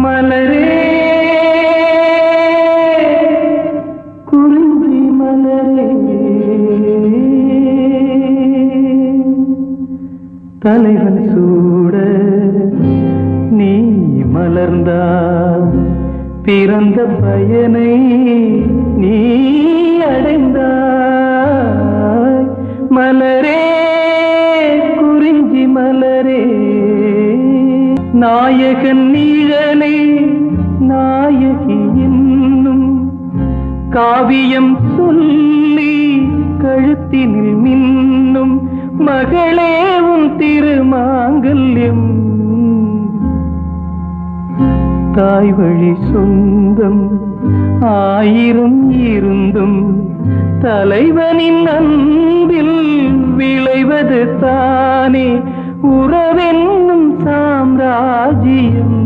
மலரே குறிஞ்சி மலரே தலைவன் சூட நீ மலர்ந்தால் பிறந்த பயனை நீ அடைந்தாய். மலரே குறிஞ்சி மலரே நாயகன் நிழலே நாயகி என்னும் காவியம் சொல்லி கழுத்தினில் மின்னும் மகளே உன் திருமாங்கல்யம். தாய் வழி சொந்தம் ஆயிரம் இருந்தும் தலைவனின் அன்பில் விளைவது தானே உறவென்னும் சாம்ராஜ்யம்.